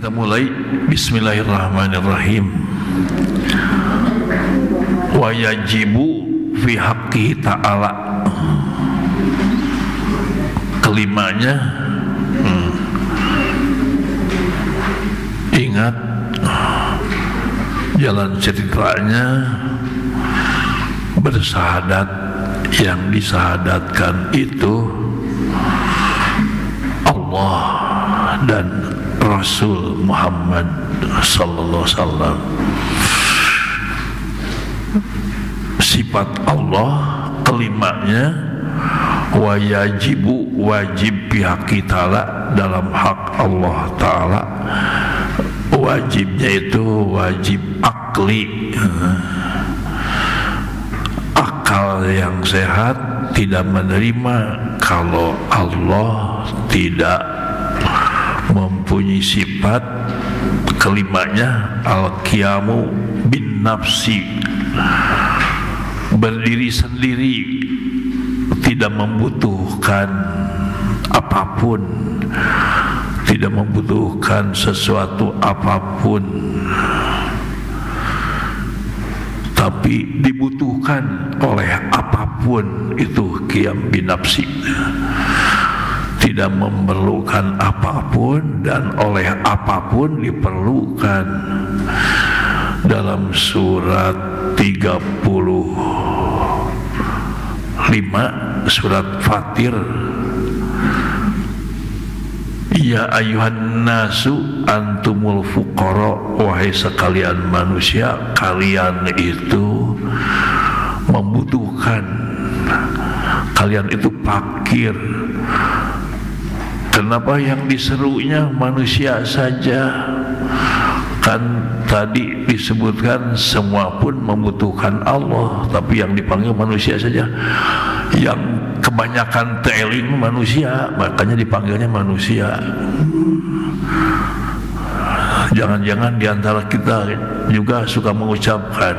kita mulai. Bismillahirrahmanirrahim. Wa yajibu fi haqqihi ta'ala. Kelimanya, ingat jalan ceritanya bersahadat, yang disahadatkan itu Allah dan Rasul Muhammad sallallahu alaihi wasallam. Sifat Allah, kelimanya wa yajibu, wajib bihaqi ta'ala, dalam hak Allah ta'ala. Wajibnya itu wajib akli, akal yang sehat tidak menerima kalau Allah tidak mempunyai sifat, kelimanya al-qiyamu bin nafsi, berdiri sendiri, tidak membutuhkan apapun, tidak membutuhkan sesuatu apapun, tapi dibutuhkan oleh apapun. Itu qiyam binafsi, tidak memerlukan apapun dan oleh apapun diperlukan. Dalam surat 35 surat Fatir, ya ayuhan nasu antumul fuqara, wahai sekalian manusia, kalian itu membutuhkan, kalian itu fakir. Kenapa yang diserunya manusia saja? Kan tadi disebutkan semua pun membutuhkan Allah, tapi yang dipanggil manusia saja. Yang kebanyakan teling manusia, makanya dipanggilnya manusia. Jangan-jangan diantara kita juga suka mengucapkan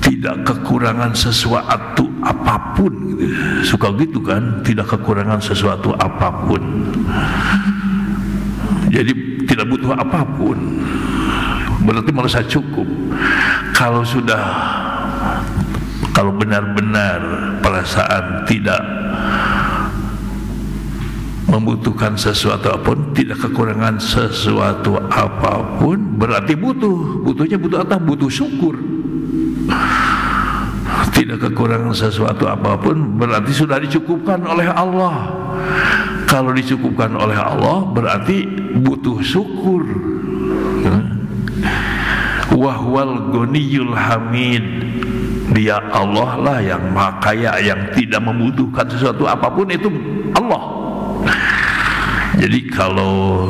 tidak kekurangan sesuatu apapun, gitu. Suka gitu kan, tidak kekurangan sesuatu apapun. Jadi tidak butuh apapun, berarti merasa cukup. Kalau benar-benar perasaan tidak membutuhkan sesuatu apapun, tidak kekurangan sesuatu apapun, berarti butuhnya butuh apa? Butuh syukur. Tidak kekurangan sesuatu apapun berarti sudah dicukupkan oleh Allah. Kalau dicukupkan oleh Allah berarti butuh syukur. Wahwal ghaniyul hamid, dia Allah lah yang maha kaya, yang tidak membutuhkan sesuatu apapun, itu Allah. Jadi kalau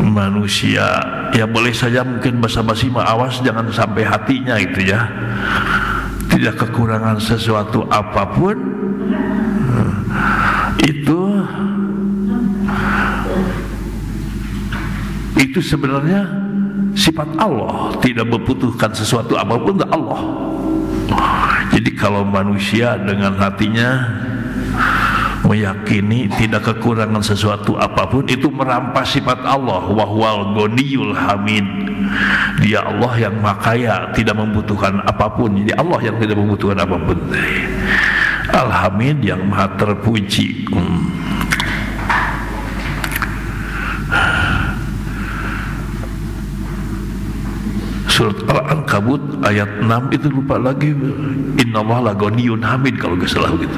manusia ya boleh saja mungkin basa-basi, awas jangan sampai hatinya itu ya, tidak kekurangan sesuatu apapun, itu sebenarnya sifat Allah, tidak membutuhkan sesuatu apapun dari Allah. Jadi kalau manusia dengan hatinya meyakini tidak kekurangan sesuatu apapun, itu merampas sifat Allah. Wahwal ghaniyul hamid, dia Allah yang maha kaya, tidak membutuhkan apapun. Jadi Allah yang tidak membutuhkan apapun. Al-Hamid, yang maha terpuji. Surat Al-Ankabut ayat 6 itu lupa lagi, innallaha laghaniyun hamid, kalau nggak salah gitu.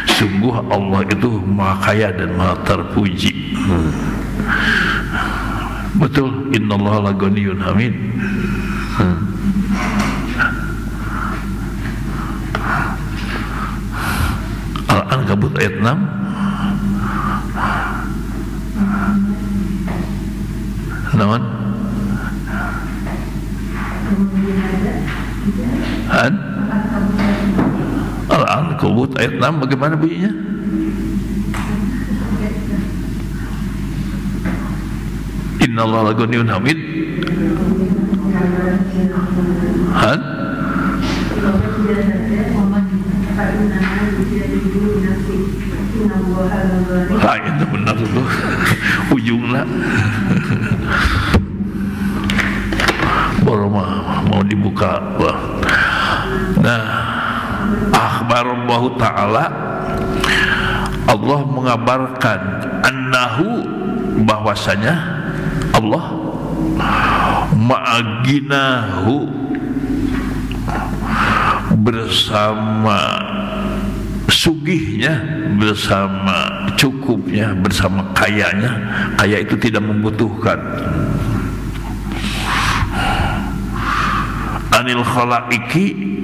Sungguh Allah itu maha kaya dan maha terpuji. Betul, innallaha laghaniyun hamid. Al-Ankabut ayat 6. Naon? Al-Ankabut ayat 6 bagaimana bunyinya? Innallaha laghaniyun hamid. Lah itu benar tuh ujungnya. Baru mau dibuka. Nah, akhbarallahu ta'ala, Allah mengabarkan annahu, bahwasanya Allah ma'aginahu, bersama sugihnya, bersama cukupnya, bersama kayanya. Kaya itu tidak membutuhkan. Anil khalaiki,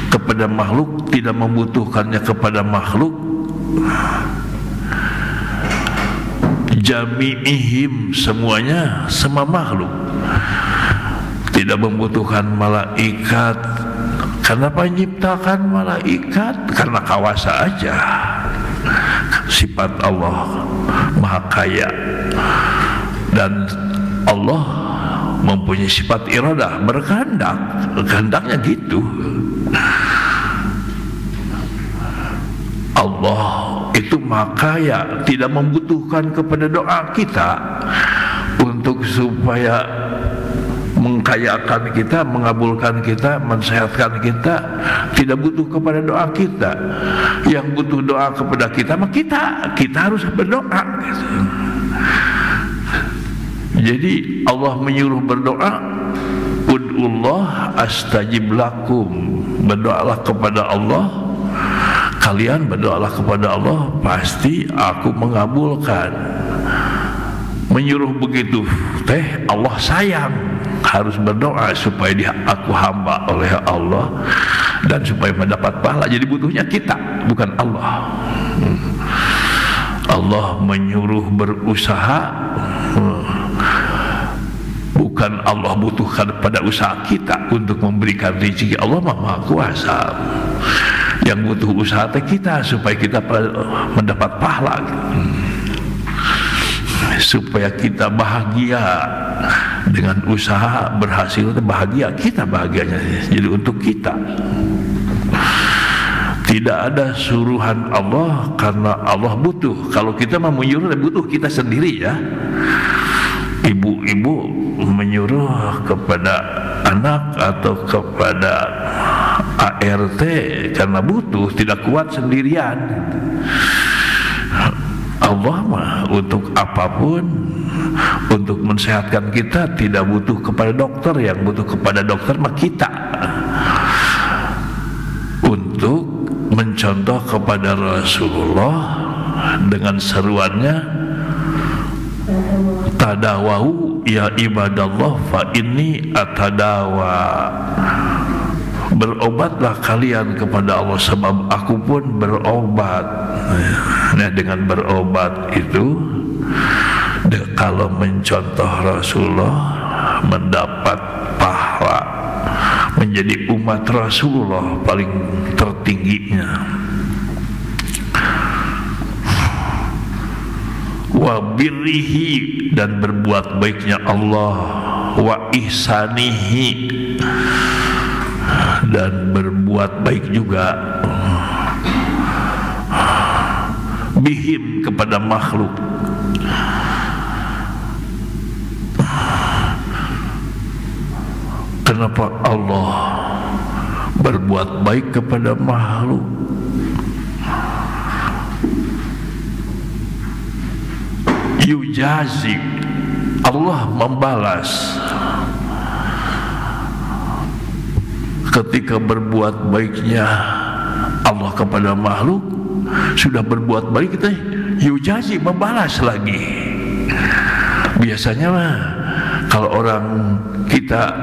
kepada makhluk, tidak membutuhkannya kepada makhluk. Jami'ihim, semuanya, semua makhluk. Tidak membutuhkan malaikat. Kenapa menciptakan malaikat? Karena kawasa aja. Sifat Allah maha kaya, dan Allah mempunyai sifat iradah, berkehendak, kehendaknya gitu. Allah itu maha kaya, tidak membutuhkan kepada doa kita untuk supaya mengkayakan kita, mengabulkan kita, mensehatkan kita. Tidak butuh kepada doa kita. Yang butuh doa kepada kita, maka kita harus berdoa gitu. Jadi Allah menyuruh berdoa, ud'ullah astajib lakum, berdoalah kepada Allah, kalian berdoalah kepada Allah, pasti aku mengabulkan. Menyuruh begitu teh Allah sayang, harus berdoa supaya aku hamba oleh Allah dan supaya mendapat pahala. Jadi butuhnya kita, bukan Allah. Allah menyuruh berusaha, bukan Allah butuhkan pada usaha kita untuk memberikan rezeki. Allah maha kuasa. Yang butuh usaha kita supaya kita mendapat pahala, supaya kita bahagia dengan usaha berhasil, bahagia kita, bahagianya jadi untuk kita. Tidak ada suruhan Allah karena Allah butuh. Kalau kita mau menyuruh, butuh kita sendiri ya. Ibu-ibu menyuruh kepada anak atau kepada ART karena butuh, tidak kuat sendirian. Allah mah untuk apapun, untuk mensehatkan kita tidak butuh kepada dokter. Yang butuh kepada dokter mah kita. Untuk mencontoh kepada Rasulullah dengan seruannya, tadawau ya ibadallah fa inni atadawa, berobatlah kalian kepada Allah sebab aku pun berobat. Nah, dengan berobat itu, kalau mencontoh Rasulullah mendapat pahala, menjadi umat Rasulullah paling tertingginya. Wa birrihi, dan berbuat baiknya Allah, wa ihsanihi, dan berbuat baik juga bihim, kepada makhluk. Kenapa Allah berbuat baik kepada makhluk? Yujazi, Allah membalas. Ketika berbuat baiknya Allah kepada makhluk, sudah berbuat baik kita, yujazi, membalas lagi. Biasanya mah kalau orang kita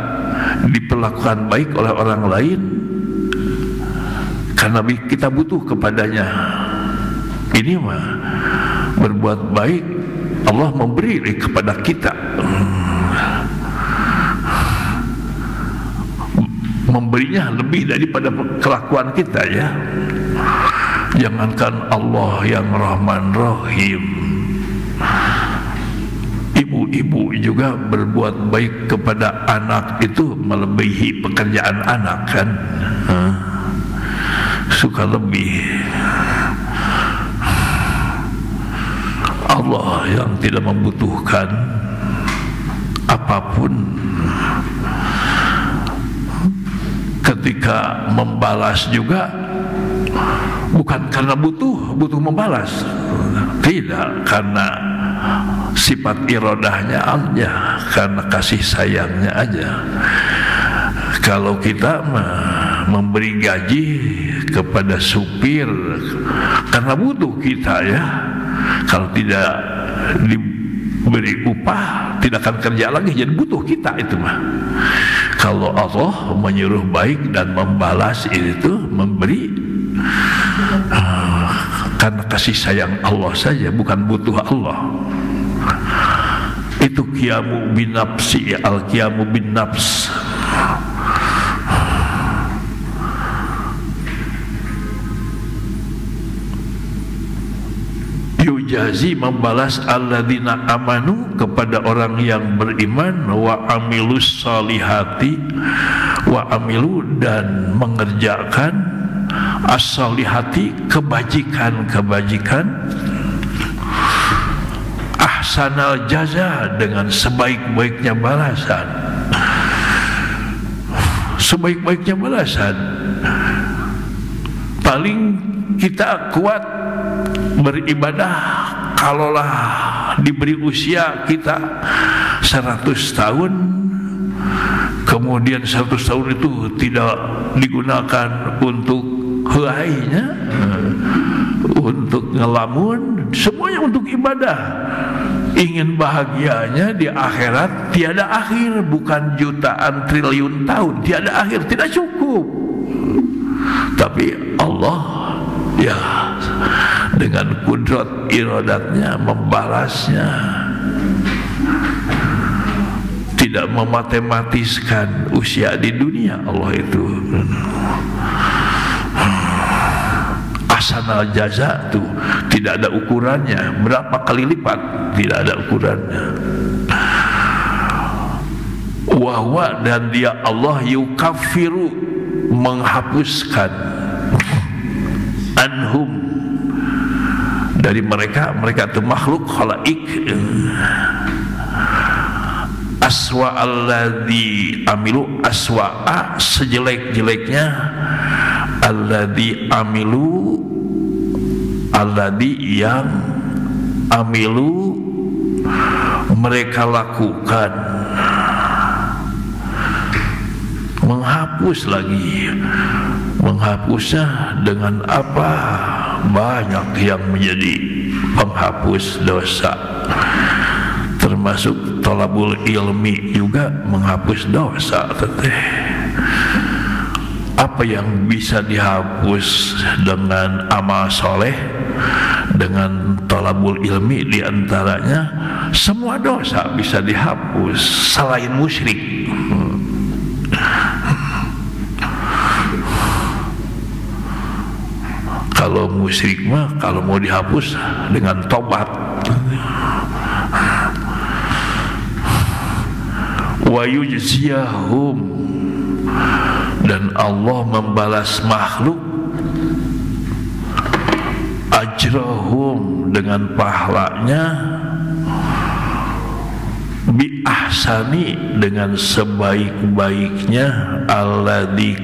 diperlakukan baik oleh orang lain karena kita butuh kepadanya, ini mah berbuat baik, Allah memberi kepada kita, memberinya lebih daripada kelakuan kita ya. Jangankan Allah yang Rahman Rahim, ibu-ibu juga berbuat baik kepada anak itu melebihi pekerjaan anak kan. suka lebih. Allah yang tidak membutuhkan apapun, ketika membalas juga bukan karena butuh membalas, tidak, karena sifat irodahnya aja, karena kasih sayangnya aja. Kalau kita memberi gaji kepada supir karena butuh kita, ya, kalau tidak diberi upah tidak akan kerja lagi, jadi butuh kita itu mah. Kalau Allah menyuruh baik dan membalas itu, memberi karena kasih sayang Allah saja, bukan butuh Allah. Itu qiyamu bin nafsi, al-qiyamu bin nafs. Yujazi, membalas alladzina amanu, kepada orang yang beriman, wa amilus salihati, wa amilu, dan mengerjakan as-salihati, kebajikan-kebajikan, ahsanal jaza, dengan sebaik-baiknya balasan. Sebaik-baiknya balasan. Paling kita kuat beribadah kalaulah diberi usia kita 100 tahun, kemudian 100 tahun itu tidak digunakan untuk helainya, untuk ngelamun, semuanya untuk ibadah. Ingin bahagianya di akhirat tiada akhir, bukan jutaan triliun tahun, tiada akhir, tidak cukup. Tapi Allah, ya, dengan kudrat iradatnya membalasnya, tidak mematematiskan usia di dunia. Allah itu ahsanal jaza tuh tidak ada ukurannya, berapa kali lipat, tidak ada ukurannya. Wahwa, dan dia Allah yukafiru, menghapuskan, anhum, dari mereka itu makhluk khalaik, aswa alladzi amilu, aswa'a, sejelek-jeleknya, alladzi amilu, alladzi yang amilu mereka lakukan. Menghapus lagi, menghapusnya dengan apa? Banyak yang menjadi penghapus dosa, termasuk thalabul ilmi juga menghapus dosa. Apa yang bisa dihapus dengan amal soleh, dengan thalabul ilmi, diantaranya semua dosa bisa dihapus selain musyrik. Kalau musyrik mah kalau mau dihapus dengan tobat. Wa yujziyahum, dan Allah membalas makhluk ajrahum, dengan pahalanya, bi ahsani, dengan sebaik-baiknya, alladzi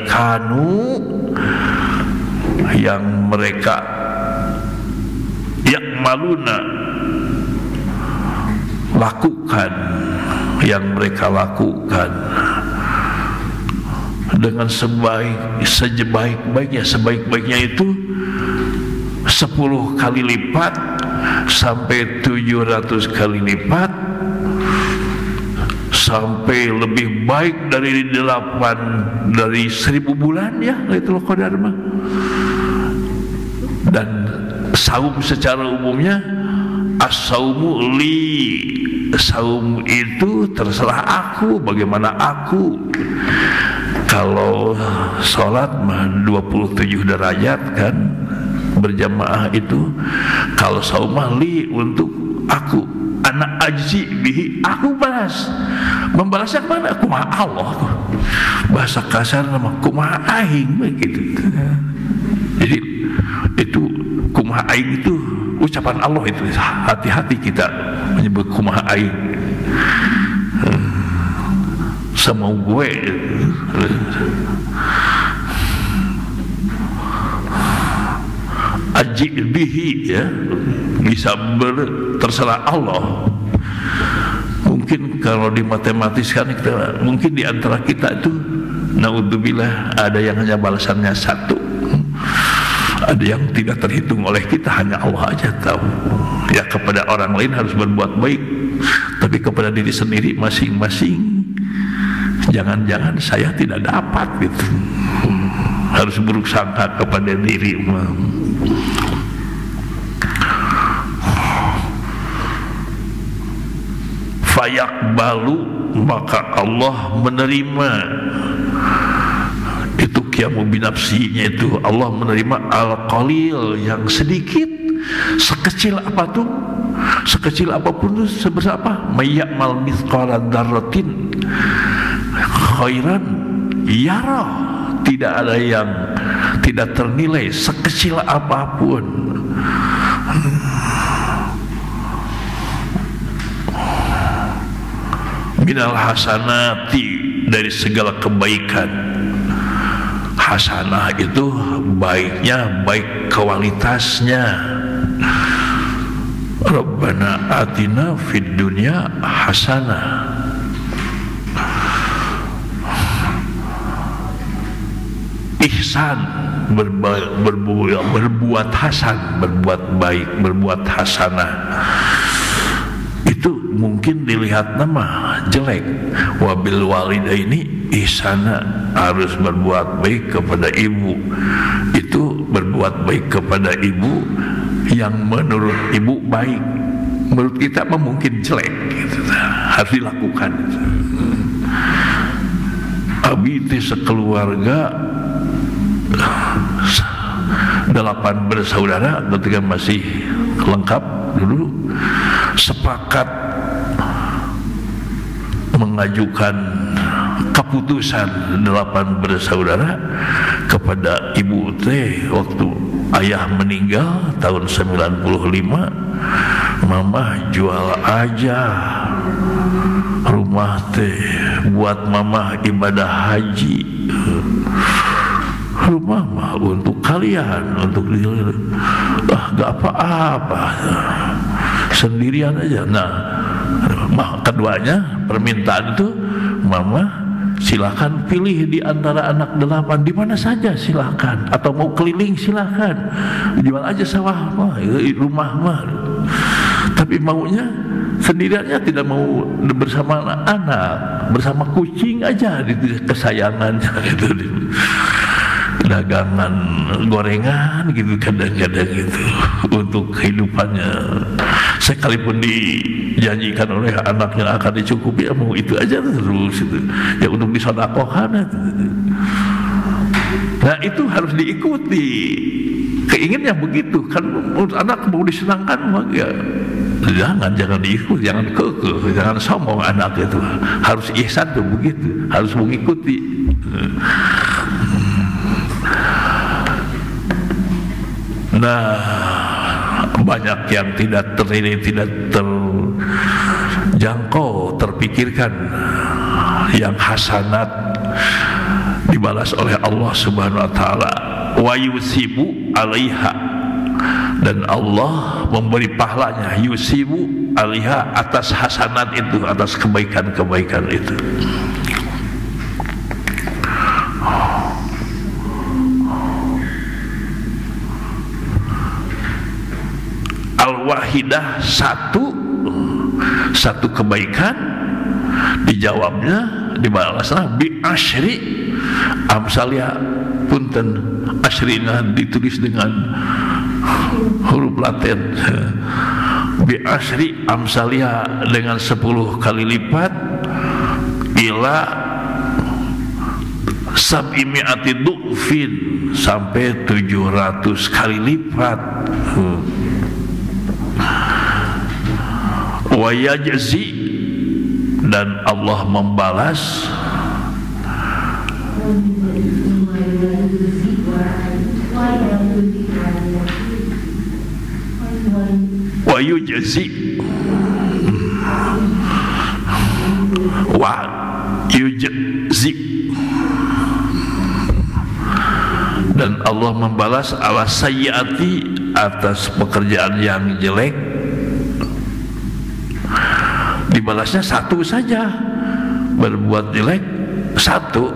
kanu, yang mereka yakmaluna, lakukan, yang mereka lakukan dengan sebaik-baiknya. Sebaik-baiknya itu 10 kali lipat sampai 700 kali lipat, sampai lebih baik dari 1000 bulan, ya, Lailatul Qadar mah. Dan saum secara umumnya, as-saumu li, saum itu terserah aku, bagaimana aku. Kalau sholat mah 27 derajat kan, berjamaah itu. Kalau saum mah li, untuk aku. Ana ajzi bihi, aku balas. Membalasnya kemana? Kumaha Allah. Bahasa kasar nama kumaha aing begitu. Jadi itu kumaha aing itu ucapan Allah itu. Hati-hati kita menyebut kumaha aing. Sama gue. Ajzi bihi, ya, bisa terserah Allah. Mungkin kalau dimatematiskan kita, mungkin di antara kita itu naudzubillah ada yang hanya balasannya satu, ada yang tidak terhitung oleh kita, hanya Allah aja tahu. Ya, kepada orang lain harus berbuat baik, tapi kepada diri sendiri masing-masing jangan-jangan saya tidak dapat gitu. Harus buruk sangka kepada diri. Fayaqbalu, maka Allah menerima itu qiyamu binafsinya, itu Allah menerima al-qalil, yang sedikit, sekecil apa tuh, sekecil apapun, sebesar apa, mayyamal mithqala dzarratin khairan yarah, tidak ada yang tidak ternilai sekecil apapun. Minal hasanati, dari segala kebaikan. Hasanah itu baiknya, baik kualitasnya. Rabbana atina fid dunya hasanah. Ihsan, berbuat hasan, berbuat baik, berbuat hasanah. Itu mungkin dilihat nama jelek. Wabil walidaini ihsana, harus berbuat baik kepada ibu. Itu berbuat baik kepada ibu yang menurut ibu baik, menurut kita mungkin jelek gitu. Harus dilakukan. Abi teh sekeluarga 8 bersaudara ketika masih lengkap dulu, sepakat mengajukan keputusan 8 bersaudara kepada ibu teh waktu ayah meninggal tahun 95. Mama jual aja rumah teh buat mama ibadah haji. Rumah mah untuk kalian, untuk gak apa-apa, sendirian aja. Nah, keduanya permintaan itu, mama silakan pilih di antara anak 8, di mana saja silakan, atau mau keliling silakan, jual aja sawah mah, rumah mah. Tapi maunya sendiriannya, tidak mau bersama anak, bersama kucing aja, kesayangannya gitu. Dagangan gorengan gitu kadang-kadang gitu untuk kehidupannya, sekalipun dijanjikan oleh anaknya akan dicukupi, ya mau itu aja terus itu, ya untuk disedekahkan. Nah itu harus diikuti, keinginannya begitu kan, anak mau disenangkan mah ya jangan diikuti, jangan kekeh, jangan sombong anak itu, harus ihsan tuh begitu, harus mengikuti. Nah, banyak yang tidak terjangkau, terpikirkan. Yang hasanat dibalas oleh Allah Subhanahu wa taala, wa yusibu 'alaiha, dan Allah memberi pahalanya, yusibu 'alaiha, atas hasanat itu, atas kebaikan-kebaikan itu. Al-wahidah, satu kebaikan, dijawabnya, dibalasnya bi asyri amsalia, punten, asyrinya ditulis dengan huruf Latin, bi asyri amsalia, dengan 10 kali lipat, ila sab'imi'ati du'fin, sampai 700 kali lipat. wa yajzi, dan Allah membalas wa yujzi wa yujzi, dan Allah membalas ala sayyiati, atas pekerjaan yang jelek dibalasnya satu saja. Berbuat jelek satu,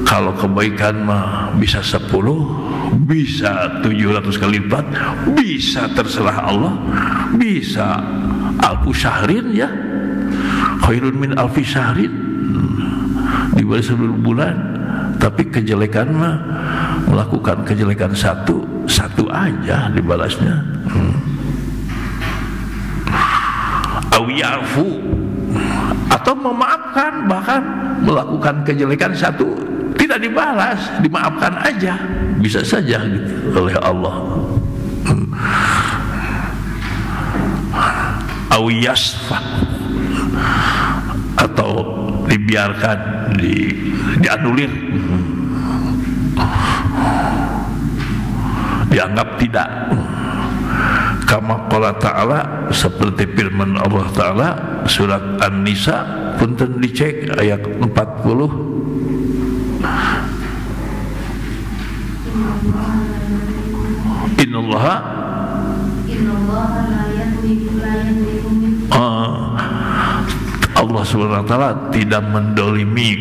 kalau kebaikan mah bisa 10, bisa 700 kali lipat, bisa terserah Allah, bisa alfu syahrin, ya khairun min alfi syahrin, dibalas 10 bulan. Tapi kejelekan mah, melakukan kejelekan satu aja dibalasnya. Awiyafu, atau memaafkan, bahkan melakukan kejelekan satu tidak dibalas, dimaafkan aja, bisa saja gitu, oleh Allah. Awiyasfa, atau dibiarkan, dianulir, dianggap tidak. Kama qala ta'ala, seperti firman Allah Ta'ala surat An-Nisa, punten dicek ayat 40. Innallaha Allah Subhanahu wa ta'ala tidak mendolimi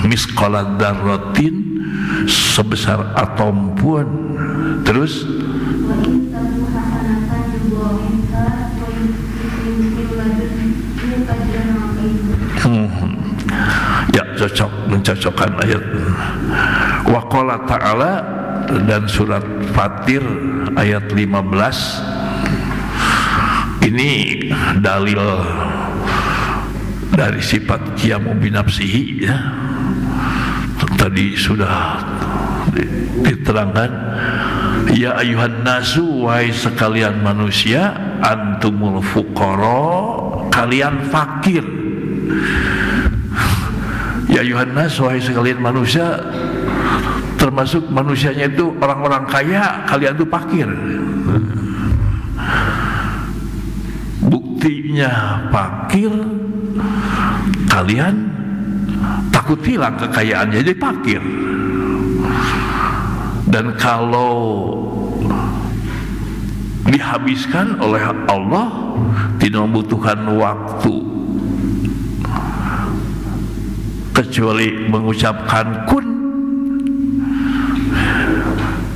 misqala dzarratin, sebesar atom pun. Terus ya, cocok, mencocokkan ayat. Wa qala ta'ala, dan surat Fatir ayat 15, ini dalil dari sifat qiyamu binafsihi, ya. Tadi sudah diterangkan, ya ayuhan nasu, wahai sekalian manusia, antumul fuqara, kalian fakir. Ya ayuhan nasu, wahai sekalian manusia, termasuk manusianya itu orang-orang kaya, kalian itu fakir. Buktinya fakir, kalian takut hilang kekayaan, jadi fakir. Dan kalau dihabiskan oleh Allah, tidak membutuhkan waktu kecuali mengucapkan kun,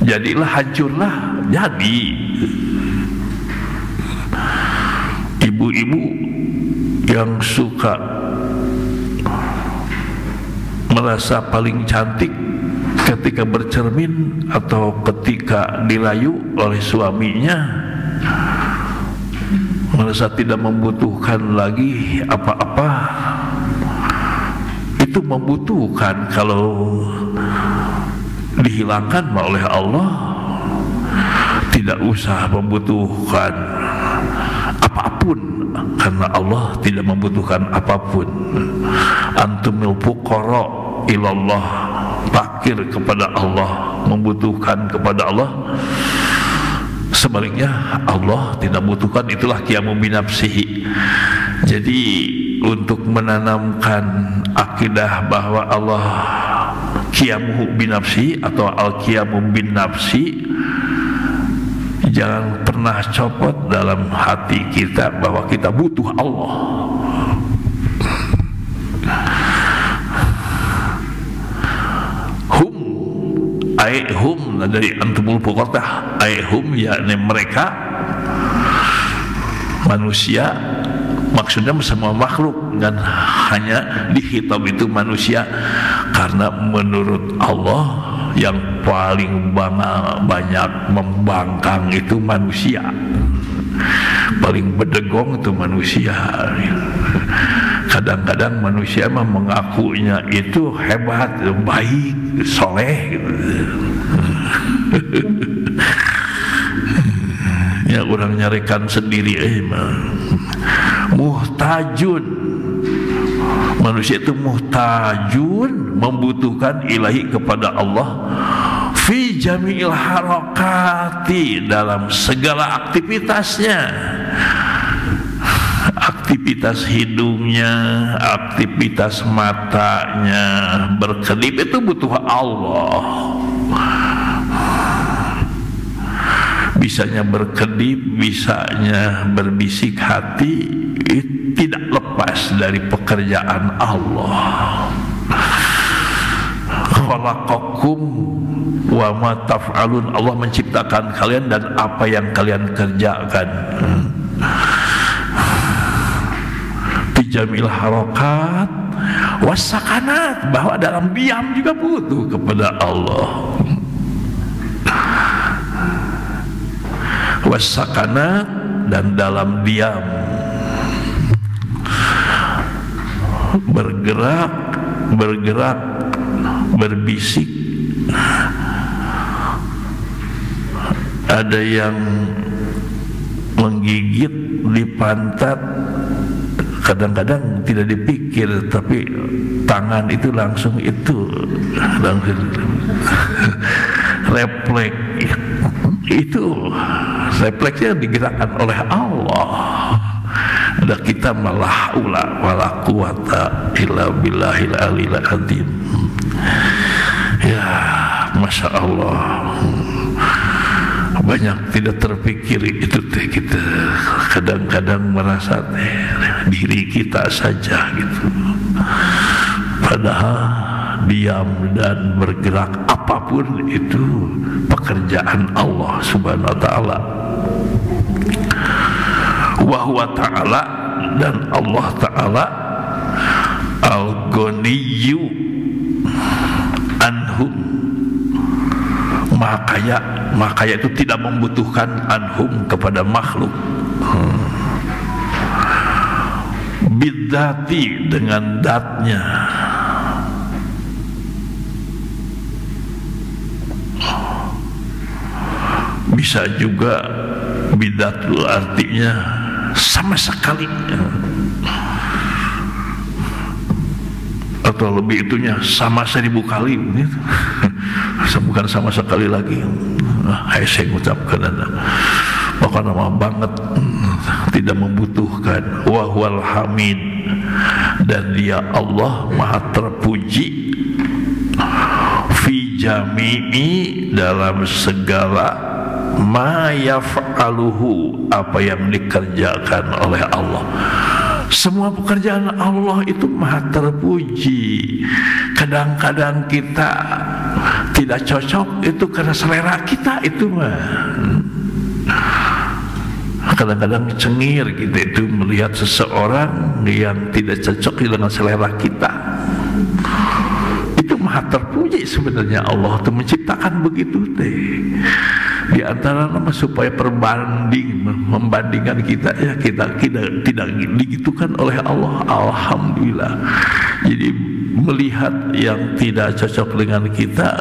jadilah, hancurlah. Jadi ibu-ibu yang suka merasa paling cantik ketika bercermin atau ketika dirayu oleh suaminya, merasa tidak membutuhkan lagi apa-apa, itu membutuhkan. Kalau dihilangkan oleh Allah, tidak usah membutuhkan apapun, karena Allah tidak membutuhkan apapun. Antumul fuqara ilallah, fakir kepada Allah, membutuhkan kepada Allah. Sebaliknya Allah tidak membutuhkan, itulah qiyamu binafsihi. Jadi untuk menanamkan akidah bahwa Allah qiyamu binafsi atau al-qiyamu bin nafsi, jangan pernah copot dalam hati kita bahwa kita butuh Allah. Hum dari antumul fuqara, hum yakni mereka manusia, maksudnya semua makhluk, dan hanya dihitab itu manusia karena menurut Allah yang paling banyak membangkang itu manusia, paling bedegong itu manusia. Kadang-kadang manusia mah mengakunya itu hebat, baik, soleh gitu. Ya orang nyarikan sendiri muhtajun, manusia itu muhtajun, membutuhkan ilahi kepada Allah fi jami'il harakati, dalam segala aktivitasnya, aktivitas hidungnya, aktivitas matanya, berkedip itu butuh Allah. Bisanya berkedip, bisanya berbisik hati, tidak lepas dari pekerjaan Allah. Khalaqakum wa ma taf'alun, Allah menciptakan kalian dan apa yang kalian kerjakan. Jamil harakat wasakanat, bahwa dalam diam juga butuh kepada Allah. Wasakanat, dan dalam diam, bergerak, berbisik. Ada yang menggigit di pantat, kadang-kadang tidak dipikir, tapi tangan itu langsung refleks. Itu refleksnya digerakkan oleh Allah. Dan kita malah wala quwata illa billahil aliyil azim. Ya, masya Allah. Banyak tidak terpikir itu teh, kita kadang-kadang merasa diri kita saja gitu, padahal diam dan bergerak apapun itu pekerjaan Allah subhanahu wa ta'ala. Wa huwa ta'ala, dan Allah ta'ala al-ghaniyyu anhum, maha kaya itu tidak membutuhkan anhum kepada makhluk. Bidzati, dengan datnya. Bisa juga bidat artinya sama sekali, atau lebih itunya sama 1000 kali gitu. Bukan sama sekali lagi. Saya mengucapkan bahkan lama banget, tidak membutuhkan. Wa huwal hamid, dan dia Allah maha terpuji fi jami'i, dalam segala ma yaf'aluhu, apa yang dikerjakan oleh Allah. Semua pekerjaan Allah itu maha terpuji. Kadang-kadang kita tidak cocok itu karena selera kita itu mah. Kadang-kadang cengir kita itu melihat seseorang yang tidak cocok dengan selera kita. Itu maha terpuji sebenarnya Allah itu menciptakan begitu teh. Di antara nama supaya membandingkan kita, ya kita tidak digitukan oleh Allah. Alhamdulillah. Jadi melihat yang tidak cocok dengan kita,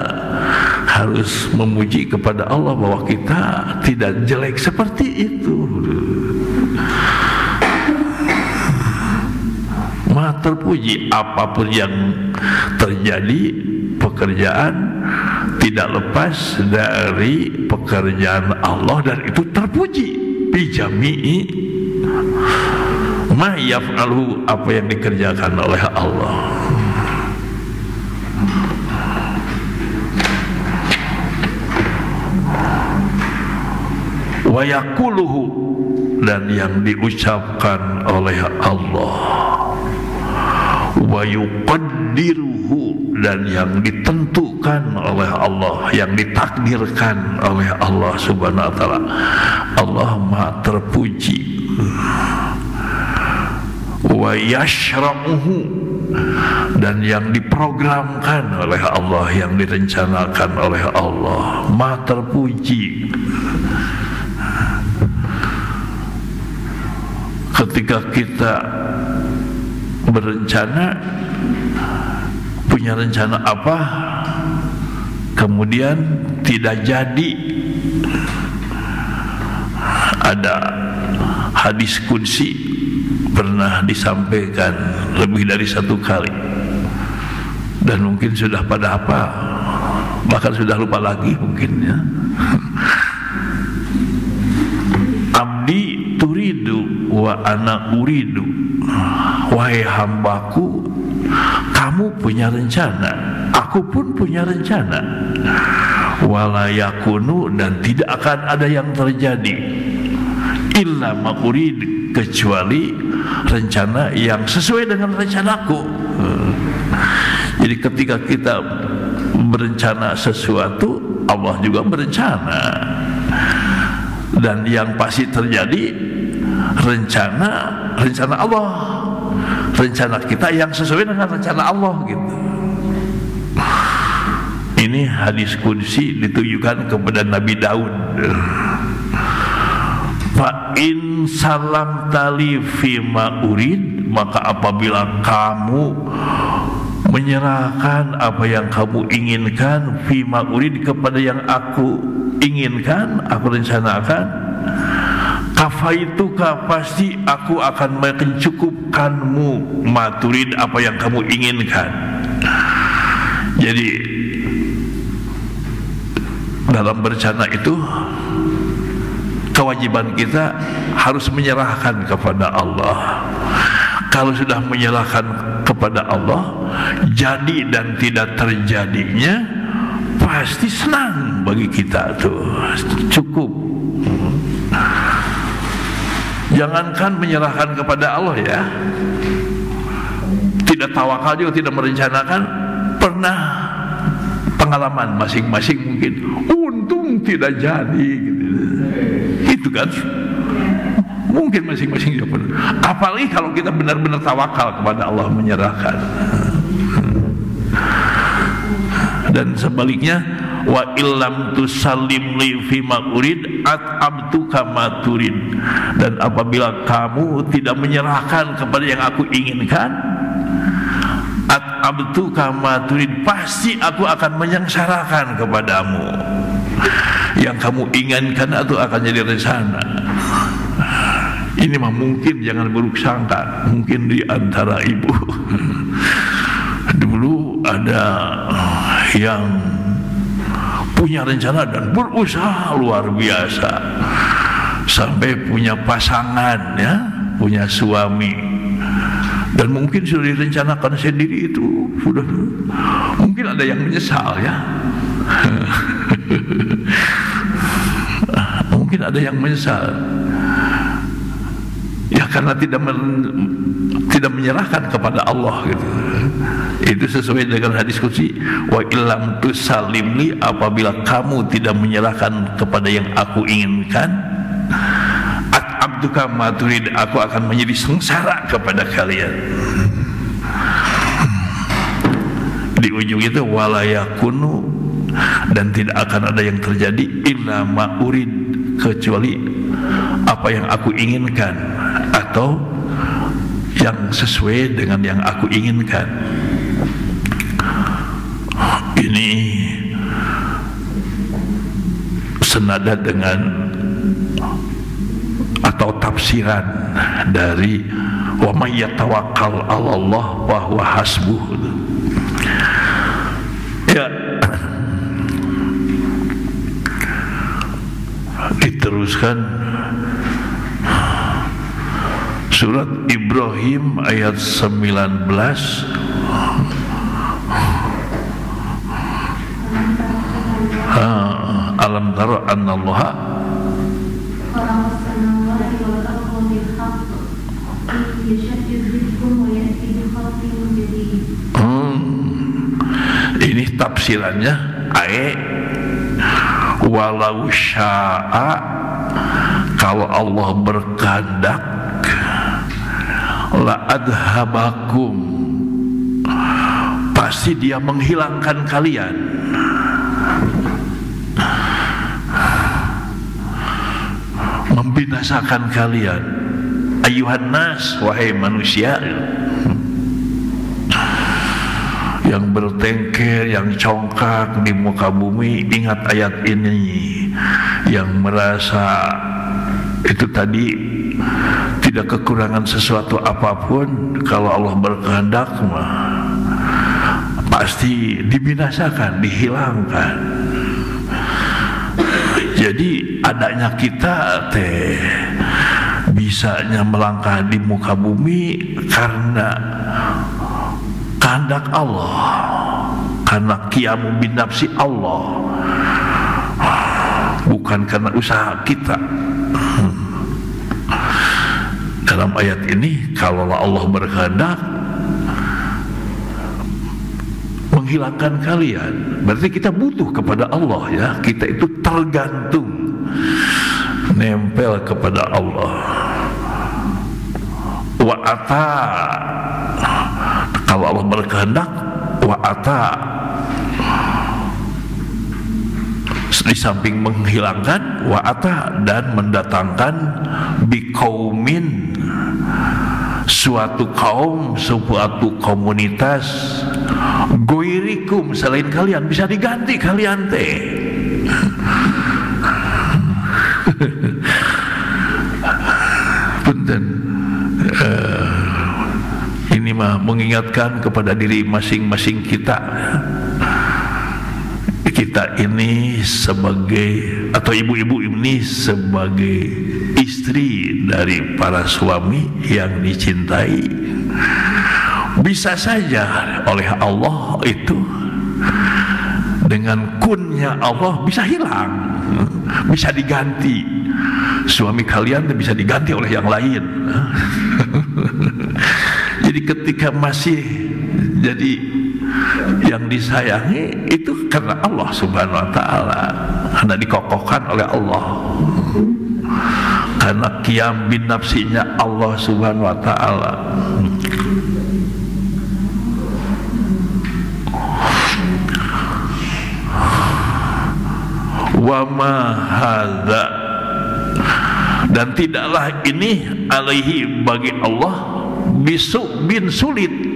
harus memuji kepada Allah bahwa kita tidak jelek seperti itu. Maha terpuji, apapun yang terjadi, pekerjaan tidak lepas dari pekerjaan Allah, dan itu terpuji bijami'i ma yaf'alu, apa yang dikerjakan oleh Allah. Wa yaquluhu, dan yang diucapkan oleh Allah. Wa yuqaddiruhu, dan yang ditentukan oleh Allah, yang ditakdirkan oleh Allah subhanahu wa ta'ala. Allah maha terpuji. Wa yashra'uhu, dan yang diprogramkan oleh Allah, yang direncanakan oleh Allah, maha terpuji. Ketika kita berencana, punya rencana apa, kemudian tidak jadi, ada hadis qudsi pernah disampaikan lebih dari 1 kali, dan mungkin sudah pada apa, bahkan sudah lupa lagi mungkin ya. Abdi turidu wa ana uridu, wahai hambaku, kamu punya rencana, aku pun punya rencana. Wala yakunu, dan tidak akan ada yang terjadi, illa ma urid, kecuali rencana yang sesuai dengan rencanaku. Jadi ketika kita berencana sesuatu, Allah juga berencana, dan yang pasti terjadi rencana Allah, rencana kita yang sesuai dengan rencana Allah gitu. Ini hadis qudsi ditujukan kepada Nabi Daud. Fa in salam tali fima urid, maka apabila kamu menyerahkan apa yang kamu inginkan, fima urid, kepada yang aku inginkan, aku rencanakan, kafaituka, pasti aku akan mencukupkanmu, maturid, apa yang kamu inginkan. Jadi dalam berencana itu kewajiban kita harus menyerahkan kepada Allah. Kalau sudah menyerahkan kepada Allah, jadi dan tidak terjadinya pasti senang bagi kita tuh, cukup. Jangankan menyerahkan kepada Allah ya, tidak tawakal juga, tidak merencanakan. Pernah pengalaman masing-masing mungkin, untung tidak jadi gitu. Itu kan mungkin masing-masing juga pernah. Apalagi kalau kita benar-benar tawakal kepada Allah, menyerahkan. Dan sebaliknya, wa illam tusallim li fima urid at'abtuka ma turid, dan apabila kamu tidak menyerahkan kepada yang aku inginkan, at'abtuka ma turid, pasti aku akan menyengsarakan kepadamu. Yang kamu inginkan itu akan jadi rencana. Ini mah mungkin, jangan buruk sangka, mungkin di antara ibu dulu ada yang punya rencana dan berusaha luar biasa sampai punya pasangan ya, punya suami, dan mungkin sudah direncanakan sendiri itu, sudah mungkin ada yang menyesal ya. Mungkin ada yang menyesal ya, karena tidak menyerahkan kepada Allah gitu. Itu sesuai dengan hadis qudsi, wa illam tusallimli, apabila kamu tidak menyerahkan kepada yang aku inginkan, at'abtuka ma turid, aku akan menjadi sengsara kepada kalian. Di ujung itu wala yakunu, dan tidak akan ada yang terjadi illa ma urid, kecuali apa yang aku inginkan atau yang sesuai dengan yang aku inginkan. Ini senada dengan atau tafsiran dari wa may yatawakkal 'alallah wa huwa hasbuh. Ya, diteruskan surat Ibrahim ayat 19. Alam tara annallaha ini tafsirannya walau sya'a, kalau Allah berkehendak, la adhabakum, pasti dia menghilangkan kalian. Membinasakan kalian, ayuhan nas, wahai manusia yang bertengkar, yang congkak di muka bumi. Ingat ayat ini, yang merasa itu tadi tidak kekurangan sesuatu apapun. Kalau Allah berkehendak mah pasti dibinasakan, dihilangkan. Jadi adanya kita bisanya melangkah di muka bumi karena kehendak Allah, karena qiyamu bin nafsi Allah, bukan karena usaha kita. Dalam ayat ini, kalau Allah berkehendak menghilangkan kalian, berarti kita butuh kepada Allah ya. Kita itu tergantung, nempel kepada Allah. Wa ata, kalau Allah berkehendak, wa ata, di samping menghilangkan, wa ata, dan mendatangkan biqaumin, suatu kaum, suatu komunitas, goirikum, selain kalian, bisa diganti kalian teh. Punten, ini mah mengingatkan kepada diri masing-masing kita. Kita ini sebagai, atau ibu-ibu ini sebagai istri dari para suami yang dicintai, bisa saja oleh Allah itu dengan kunnya Allah bisa hilang, bisa diganti. Suami kalian bisa diganti oleh yang lain. Jadi ketika masih jadi yang disayangi itu karena Allah Subhanahu wa ta'ala, karena dikokohkan oleh Allah, karena qiyam bin nafsinya Allah Subhanahu wa ta'ala. Wa ma hadza, dan tidaklah ini alaihi bagi Allah bisu bin sulit.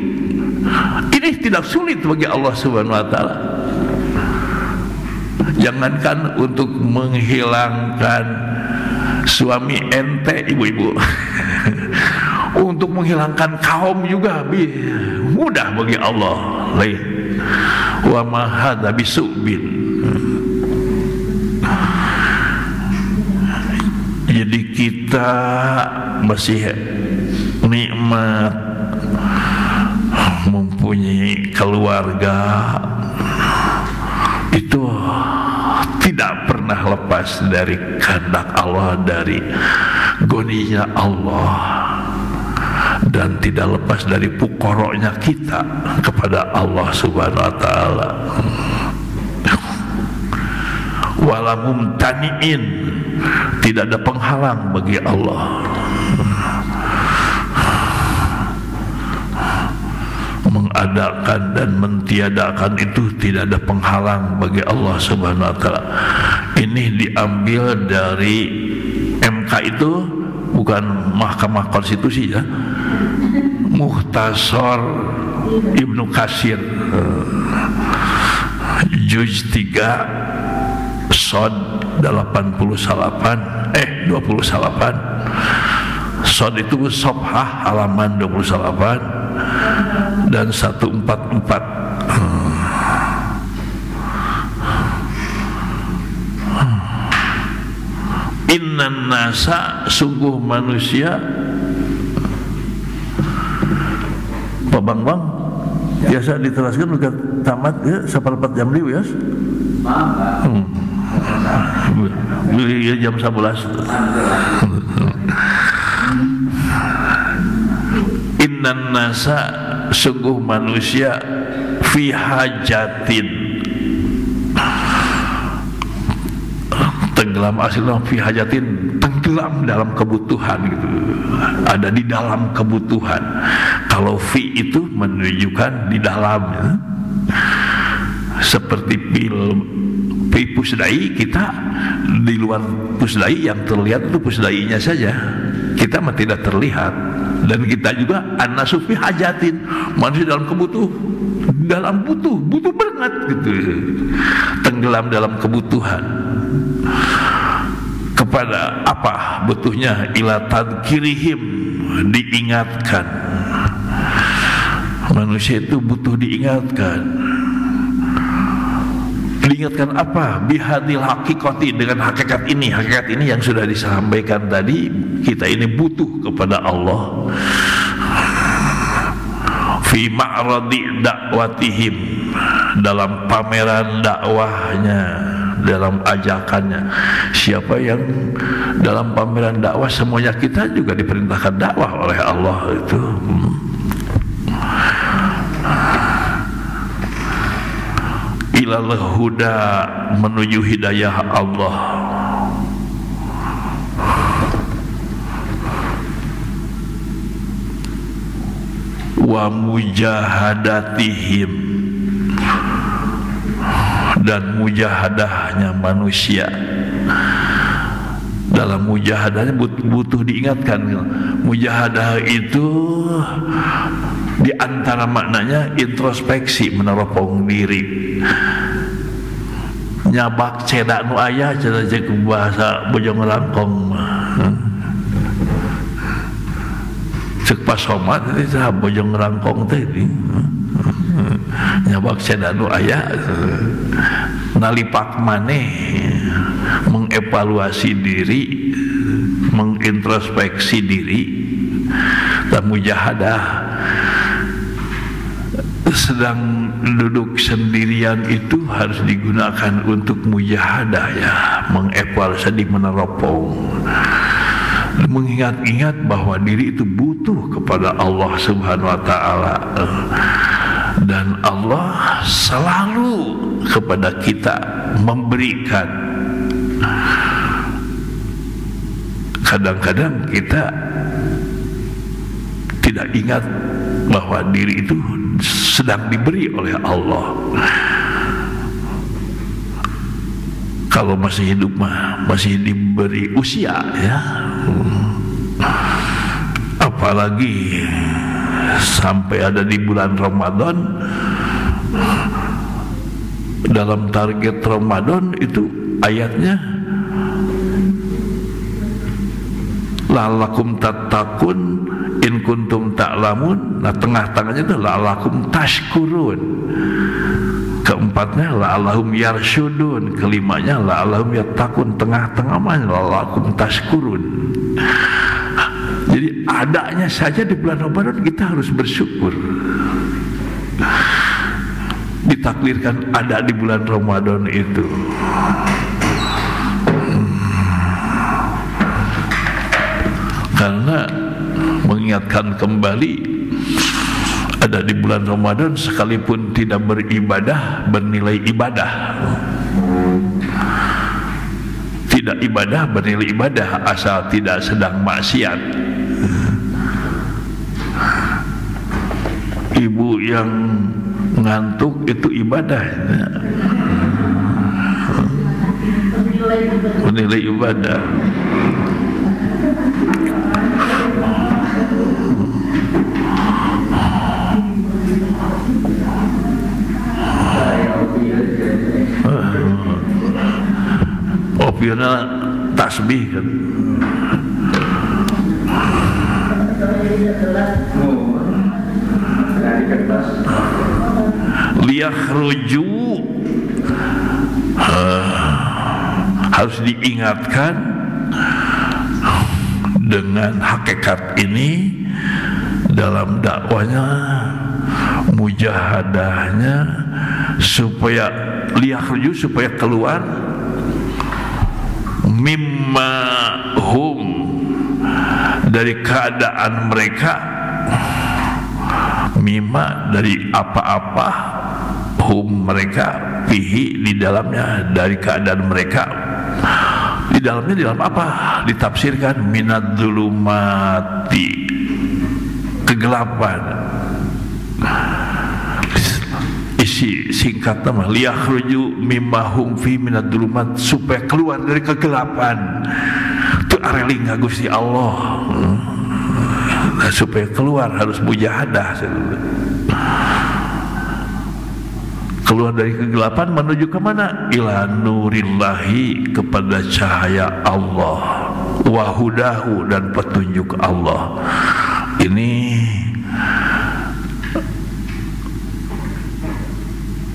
Ini tidak sulit bagi Allah Subhanahu wa ta'ala. Jangankan untuk menghilangkan suami ente ibu-ibu, untuk menghilangkan kaum juga mudah bagi Allah. Wa ma hadza bisubin. Jadi kita masih nikmat mempunyai keluarga, itu tidak pernah lepas dari kehendak Allah, dari goninya Allah, dan tidak lepas dari pukoroknya kita kepada Allah Subhanahu wa ta'ala. Wala mumtani'in, tidak ada penghalang bagi Allah. Mengadakan dan mentiadakan itu tidak ada penghalang bagi Allah Subhanahu wa ta'ala. Ini diambil dari MK, itu bukan Mahkamah Konstitusi ya, Mukhtasar Ibnu Katsir, juz 3 Shod 28, 28. Shod itu Sofhah halaman 28 dan 144. Innan nasa, sungguh manusia. Pak Bang biasa diteraskan udah tamat ya, 4 jam liu ya. Jam 11. Innan nasa, sungguh manusia, fi hajatin, tenggelam, aslinya fi hajatin, tenggelam dalam kebutuhan gitu, ada di dalam kebutuhan. Kalau fi itu menunjukkan di dalamnya, seperti pusdai, kita di luar pusdai, yang terlihat itu pusdainya saja, kita mah tidak terlihat. Dan kita juga an-nasu fi hajatin, manusia dalam butuh banget gitu, tenggelam dalam kebutuhan. kepada apa butuhnya? Ila tadkirihim, diingatkan. Manusia itu butuh diingatkan. Diingatkan apa? Bihadil hakikati, dengan hakikat ini. Hakikat ini yang sudah disampaikan tadi. Kita ini butuh kepada Allah. Fi ma'radi dakwatihim, dalam pameran dakwahnya, dalam ajakannya. Siapa yang dalam pameran dakwah, semuanya kita juga diperintahkan dakwah oleh Allah itu. Ilal huda, menuju hidayah Allah. Wa mujahadatihim, dan mujahadahnya manusia. Dalam mujahadahnya butuh diingatkan. Mujahadah itu di antara maknanya introspeksi, meneropong diri. Nyabak cedak nu aya, cenah cek bahasa Bojong Rangkong. Cek pasomat itu Bojong Rangkong teh. Nyabak cedak nu aya, nalipak maneh, mengevaluasi diri, mengintrospeksi diri. Dan mujahadah, sedang duduk sendirian itu harus digunakan untuk mujahadah, ya, mengevaluasi, meneropong, mengingat-ingat bahwa diri itu butuh kepada Allah Subhanahu wa Ta'ala, dan Allah selalu kepada kita memberikan. Kadang-kadang kita tidak ingat bahwa diri itu sedang diberi oleh Allah. Kalau masih hidup mah masih diberi usia, ya. Apalagi sampai ada di bulan Ramadan. Dalam target Ramadan itu ayatnya la'allakum tattaqun in kuntum ta'lamun. Nah, tengah-tengahnya itu la'allakum tashkurun. Keempatnya la'allahum yarsyudun. Kelimanya la'allahum yattaqun. Tengah-tengahnya la'allakum tashkurun. Jadi adanya saja di bulan Ramadan kita harus bersyukur. Ditakdirkan ada di bulan Ramadan itu. Karena mengingatkan kembali, ada di bulan Ramadan sekalipun tidak beribadah, bernilai ibadah. Tidak ibadah bernilai ibadah asal tidak sedang maksiat. Ibu yang ngantuk itu ibadah, bernilai ibadah. Opioidnya tasbih kan. Liyakhruju, harus diingatkan dengan hakikat ini dalam dakwanya, mujahadahnya, supaya liyakhruju, supaya keluar mimma hum, dari keadaan mereka, mimma dari apa-apa, hum mereka, fihi di dalamnya, dari keadaan mereka. Di dalamnya, di dalam apa? Ditafsirkan minad dzulumati, kegelapan. Isi singkat nama liyakhruju mimma hum fi minad dzulumat, supaya keluar dari kegelapan. Itu areling Gusti Allah. Nah, supaya keluar harus mujahadah. keluar dari kegelapan menuju ke mana? Ila nurillahi, kepada cahaya Allah, wa hudahu, dan petunjuk Allah. Ini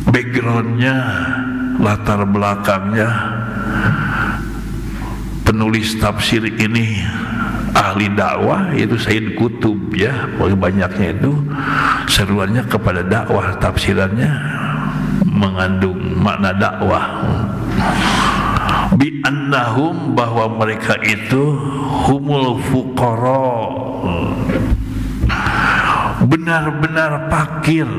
backgroundnya, latar belakangnya. Penulis tafsir ini ahli dakwah, yaitu Sayyid Qutb ya. Banyaknya itu seruannya kepada dakwah, tafsirannya mengandung makna dakwah. Bi annahum, bahwa mereka itu humul fuqara, benar-benar fakir,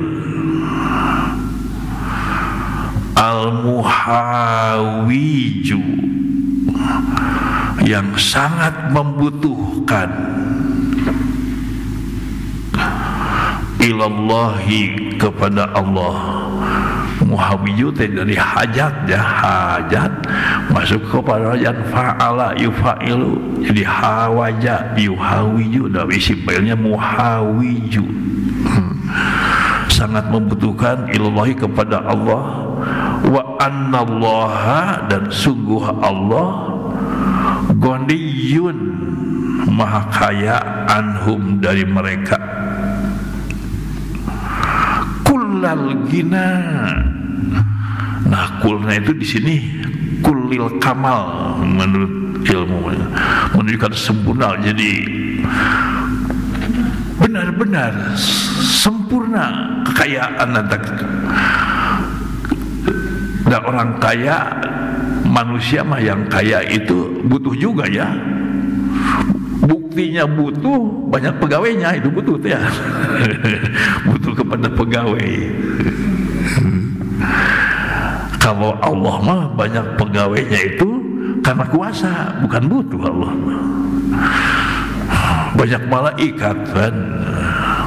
al muhawiju, yang sangat membutuhkan, ilallahi, kepada Allah. Muhawiju dari hajat ya, hajat masuk kepada hajat, fa'ala yufa'ilu, jadi hawaja yuhawiju, dari simpelnya muhawiju, sangat membutuhkan, ilallahi, kepada Allah. Wa annallaha, dan sungguh Allah, Ghaniyun, maha kaya, anhum, dari mereka, kullal gina. Nah, kulna itu di sini kulil kamal, menurut ilmu menunjukkan sempurna. Jadi benar-benar sempurna kekayaan nanti. Dan orang kaya, manusia mah yang kaya itu butuh juga ya. Buktinya butuh, banyak pegawainya, itu butuh ya. Butuh kepada pegawai. Kalau Allah mah banyak pegawainya itu karena kuasa, bukan butuh Allah. Banyak malaikat kan,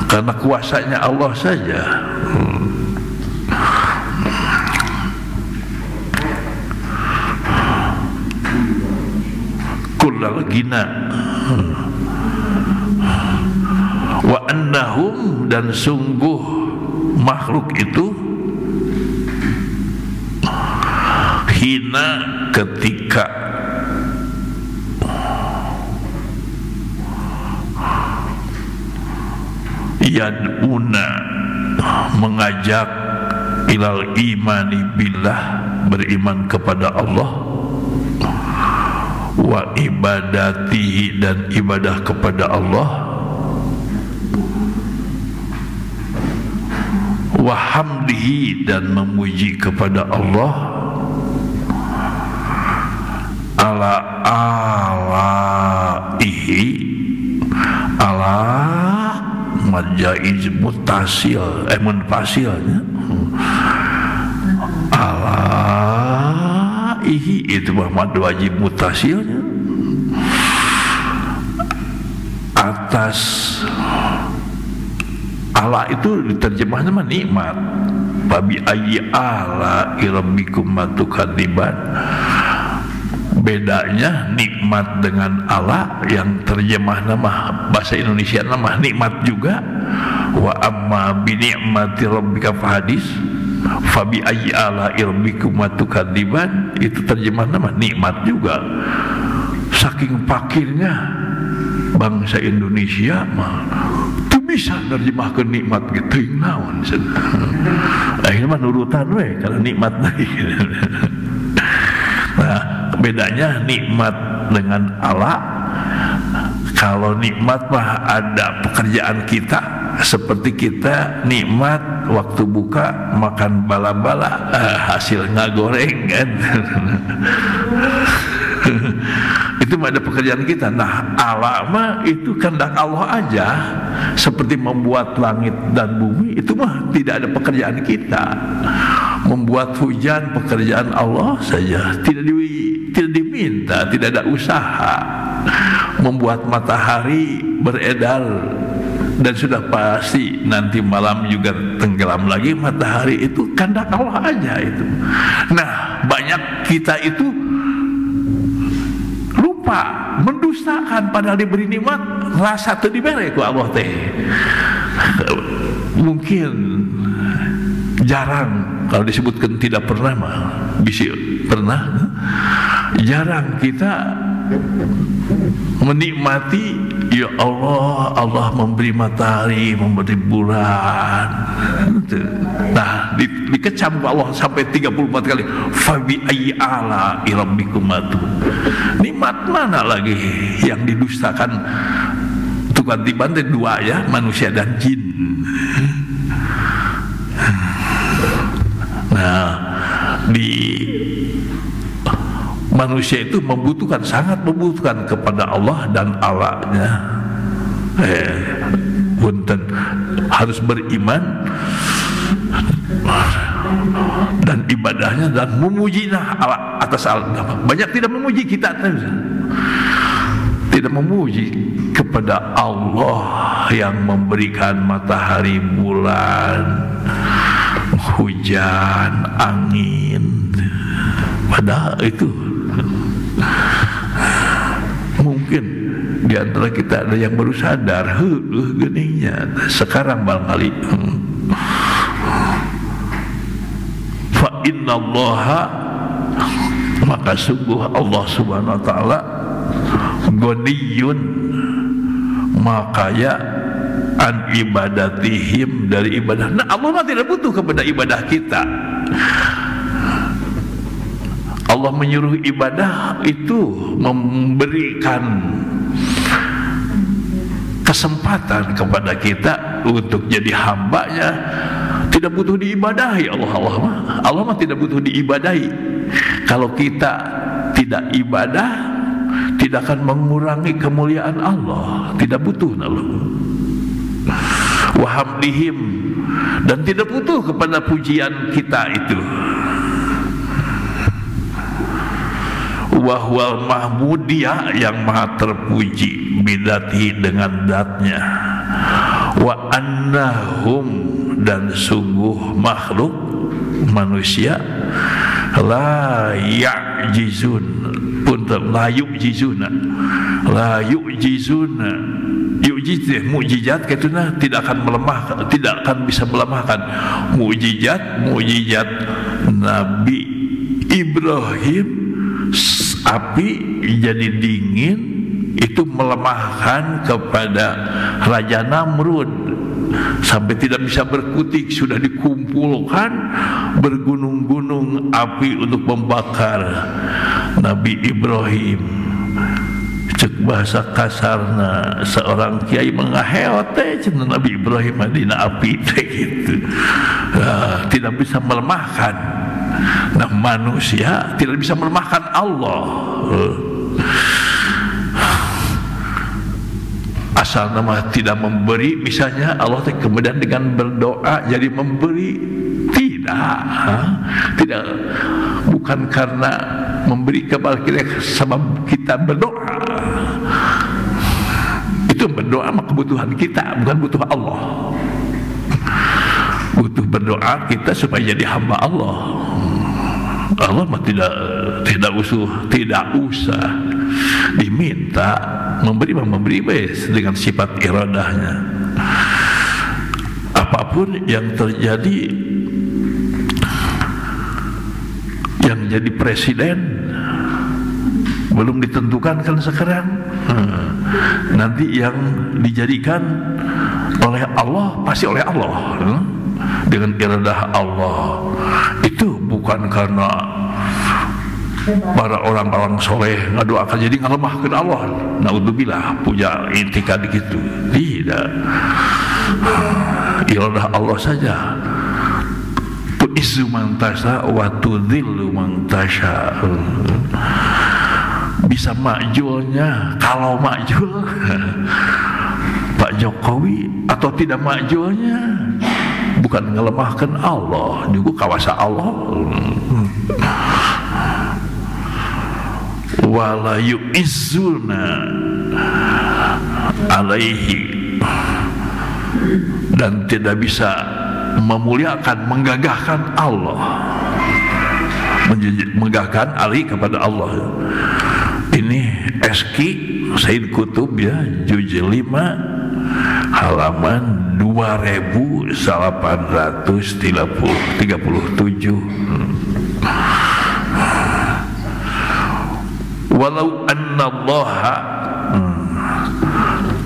karena kuasanya Allah saja. Kullal gina. Wa annahum, dan sungguh makhluk itu, hina, ketika yad'una, mengajak, ilal imani billah, beriman kepada Allah, wa ibadatihi, dan ibadah kepada Allah, wa hamdihi, dan memuji kepada Allah, ala alaihi, ala majaiz mutasil, munfasilnya, alaihi itu mad wajib mutasilnya, atas. Ala itu diterjemahnya mah nikmat. Babi ayyi ala rabbikum matukadziban. Bedanya nikmat dengan ala, yang terjemah nama bahasa Indonesia nama nikmat juga. Wa amma bi ni'mati rabbika fahadis, fa bi ayyi ala rabbikum matukadziban, itu terjemah nama nikmat juga. Saking fakirnya bangsa Indonesia mah bisa nerjemahkan nikmat gitu naon. Akhirnya mah nurutan we kalau nikmat lagi. Nah, bedanya nikmat dengan ala. Kalau nikmat mah ada pekerjaan kita, seperti kita nikmat waktu buka makan bala-bala, hasil ngagoreng kan. Itu mah ada pekerjaan kita. Nah, ala mah itu kehendak Allah aja, seperti membuat langit dan bumi, itu mah tidak ada pekerjaan kita. Membuat hujan pekerjaan Allah saja, tidak diminta, tidak ada usaha. Membuat matahari beredar, dan sudah pasti nanti malam juga tenggelam lagi matahari, itu kehendak Allah aja itu. Nah, banyak kita itu lupa, mendustakan, padahal diberi nikmat rasa teu dibere ku Allah teh. Mungkin Jarang kalau disebutkan tidak pernah mah bisa pernah. Jarang kita menikmati, ya Allah, Allah memberi matahari, memberi bulan. Nah, dikecam Allah sampai 34 kali. Fabi ayyi ala rabbikum atu. Nikmat mana lagi yang didustakan? Tukang dibantai dua ya, manusia dan jin. Nah, di manusia itu sangat membutuhkan kepada Allah dan Allahnya. Punten, harus beriman dan ibadahnya dan memujinya atas Allah. Banyak tidak memuji kita, tidak memuji kepada Allah yang memberikan matahari, bulan, hujan, angin. Padahal itu mungkin di antara kita ada yang baru sadar, geningnya sekarang barangkali. Fa innallaha, maka sungguh Allah Subhanahu wa taala ghaniyun, makaya an ibadatihim, dari ibadah. Nah, Allah tidak butuh kepada ibadah kita. Allah menyuruh ibadah itu memberikan kesempatan kepada kita untuk jadi hambanya. Tidak butuh diibadahi. Allah mah tidak butuh diibadahi. Kalau kita tidak ibadah, tidak akan mengurangi kemuliaan Allah. Tidak butuh Allah. Wahamdihim, dan tidak butuh kepada pujian kita itu. Wahwal mahmudiyah, yang maha terpuji, bidati, dengan zatnya. Wa annahum, dan sungguh makhluk manusia, la ya'jizun, punten, la yu'jizuna, la yu'jizuna, yu'jiz, mukjizat katuna tidak akan melemahkan, tidak akan bisa melemahkan. Mukjizat Nabi Ibrahim, api jadi dingin, itu melemahkan kepada Raja Namrud sampai tidak bisa berkutik. Sudah dikumpulkan bergunung-gunung api untuk membakar Nabi Ibrahim. Cek bahasa kasarna seorang kiai mengaheot cenah Nabi Ibrahim dina api gitu. Tidak bisa melemahkan. Nah, manusia tidak bisa melemahkan Allah. Asal nama tidak memberi, misalnya Allah kemudian dengan berdoa jadi memberi, tidak, bukan karena memberi kepada kita sebab kita berdoa. Itu berdoa mah kebutuhan kita, bukan butuh Allah. Butuh berdoa kita supaya jadi hamba Allah. Allah mah tidak usah diminta, memberi bes dengan sifat iradahnya. Apapun yang terjadi, yang jadi presiden belum ditentukan kan sekarang. Nanti yang dijadikan oleh Allah pasti oleh Allah, dengan iradah Allah. Itu bukan karena para orang-orang soleh ngadoakan jadi ngalemahkan Allah. Naudzubillah, puja intikad gitu. Tidak, iradah Allah saja. Tu'izzu man tasha wa tudzillu man tasha. Bisa makjulnya, kalau makjul Pak Jokowi atau tidak makjulnya bukan ngelemahkan Allah, juga kawasa Allah. Wala yu'izzuna alaihi, dan tidak bisa memuliakan, menggagahkan Allah, menggagahkan alaihi kepada Allah. Ini Eski Said Kutub ya, juz 5 halaman 2837. Walau annallaha,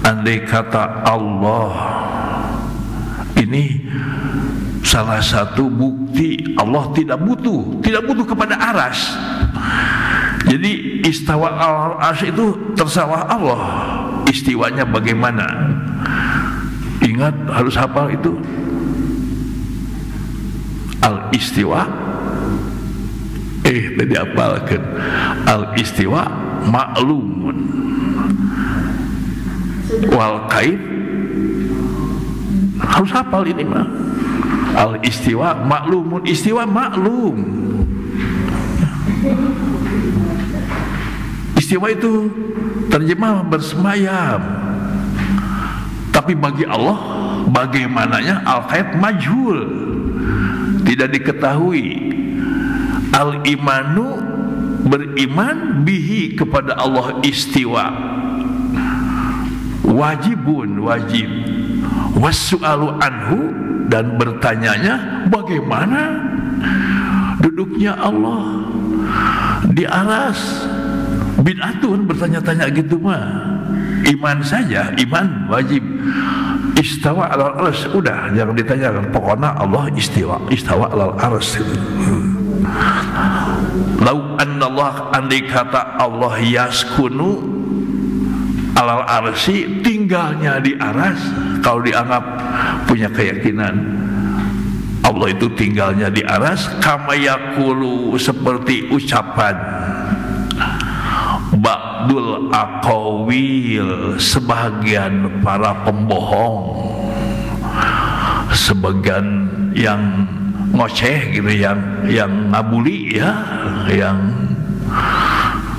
andai kata Allah, ini salah satu bukti Allah tidak butuh kepada aras. Jadi istawa al-arsy itu terserah Allah. Istiwanya bagaimana? Ingat, harus hafal itu. Al-istiwa, tadi hafalkan. Al-istiwa ma'lumun, wal kaif, harus hafal ini mah. Al-istiwa ma'lumun, istiwa maklum. Istiwa itu terjemah bersemayam. Tapi bagi Allah bagaimananya al-kaif majhul, tidak diketahui. Al-imanu, beriman, bihi, kepada Allah istiwa, wajibun, wajib. Wassu'alu anhu, dan bertanyanya bagaimana duduknya Allah di aras. Bid'atun bertanya-tanya gitu mah. Iman saja, iman wajib. Istawa alal arsy, udah jangan ditanyakan, pokoknya Allah istawa alal arsy. Lau annallah, andai kata Allah yaskunu alal arsy, tinggalnya di aras. Kalau dianggap punya keyakinan Allah itu tinggalnya di aras, kama yaqulu, seperti ucapan ba'dul aqawil, sebagian para pembohong, sebagian yang ngoceh gitu, yang ngabuli ya, yang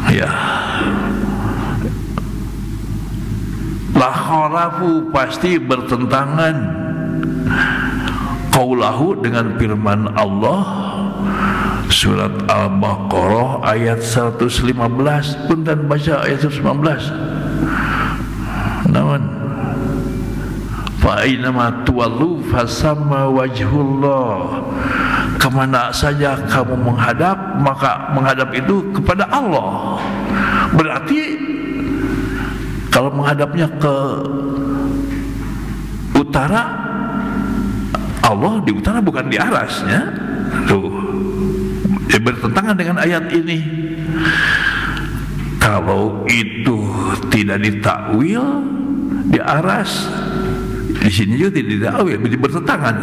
ya la kharafu, pasti bertentangan qaulahu, dengan firman Allah surat Al-Baqarah ayat 115. Punten baca ayat 115. Naon? Fa aynama tuwallu fasamma wajhullah. Kemana saja kamu menghadap, maka menghadap itu kepada Allah. Berarti kalau menghadapnya ke utara, Allah di utara, bukan di arasnya. Tuh, bertentangan dengan ayat ini. Kalau itu tidak ditakwil di aras, di sini juga tidak ditakwil, bertentangan.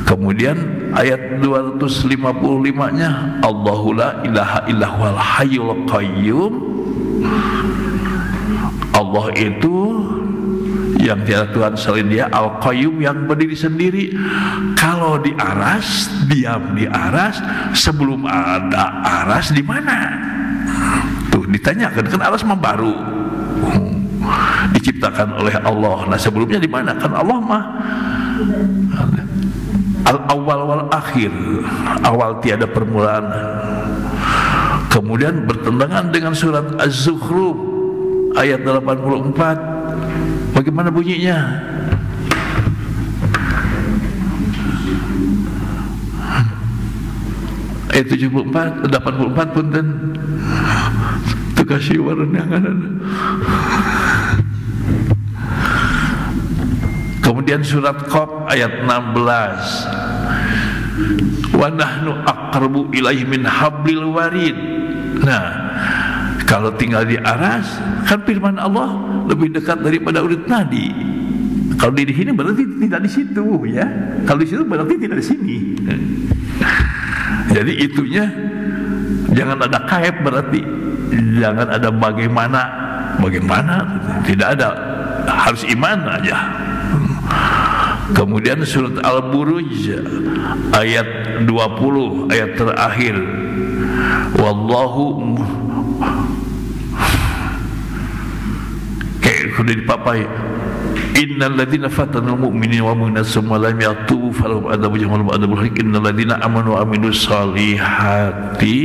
Kemudian ayat 255-nya, Allahu la ilaha illahul hayyul qayyum. Allah itu yang tiada Tuhan selain Dia, Al-Qayyum, yang berdiri sendiri. Kalau di aras, diam di aras. Sebelum ada aras di mana? Tuh ditanyakan, kan aras mah baru diciptakan oleh Allah. Nah sebelumnya di mana? Kan Allah mah al-awwal wal akhir, awal tiada permulaan. Kemudian bertentangan dengan surat Az-Zukhruf ayat 84. Bagaimana bunyinya? Ayat 74, 84 punten. Itu kasih warenangan. Kemudian surat Qaf ayat 16. Wa nahnu aqrabu ilaihi min hablil warid. Nah, kalau tinggal di aras, kan firman Allah lebih dekat daripada urat nadi. Kalau di sini berarti tidak di situ, ya. Kalau di situ berarti tidak di sini. Jadi itunya jangan ada kaif, berarti jangan ada bagaimana, tidak ada, harus iman aja. Kemudian surat Al-Buruj ayat 20, ayat terakhir. Wallahu, kayak sudah dipapai, innal ladzina fatanul mu'minina wal mu'minat tsumma lam yatubu falahum adzabun jahannam wa adzabul hariq innal ladzina amanu wa amilus solihati.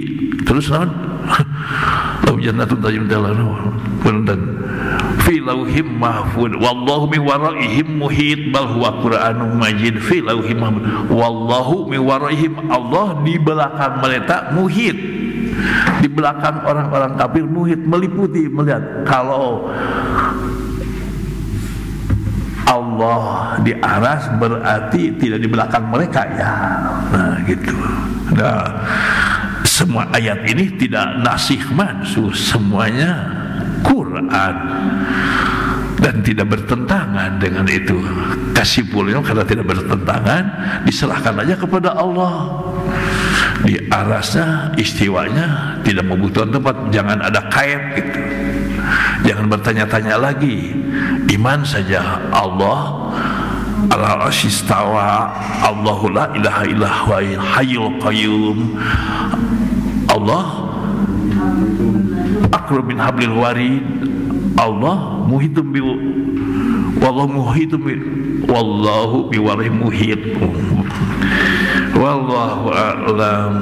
Terus naon? Lahu jannatun tajri min tahtiha al-anhar fi lauhim mahfuz wallahu min waraihim muhit bal huwa Qur'anun majid fi lauhim mahfuz wallahu min waraihim Allah di belakang mereka muhit, di belakang orang-orang kafir muhit, meliputi, melihat. Kalau Allah di aras berarti tidak di belakang mereka ya. Nah gitu. Nah, semua ayat ini tidak nasikh mansukh, semuanya Quran dan tidak bertentangan dengan itu. Kesimpulannya karena tidak bertentangan, diserahkan aja kepada Allah. Di arasnya, istiwanya tidak membutuhkan tempat, jangan ada kait gitu. Jangan bertanya-tanya lagi, iman saja Allah ala asyistawa, Allahu la ilaha illa huwal hayyul qayyum, Allah akbar min hablil warid, Allah muhitum bi wallahu muhitum bi wallahu bi warim muhit. Wallahu a'lam.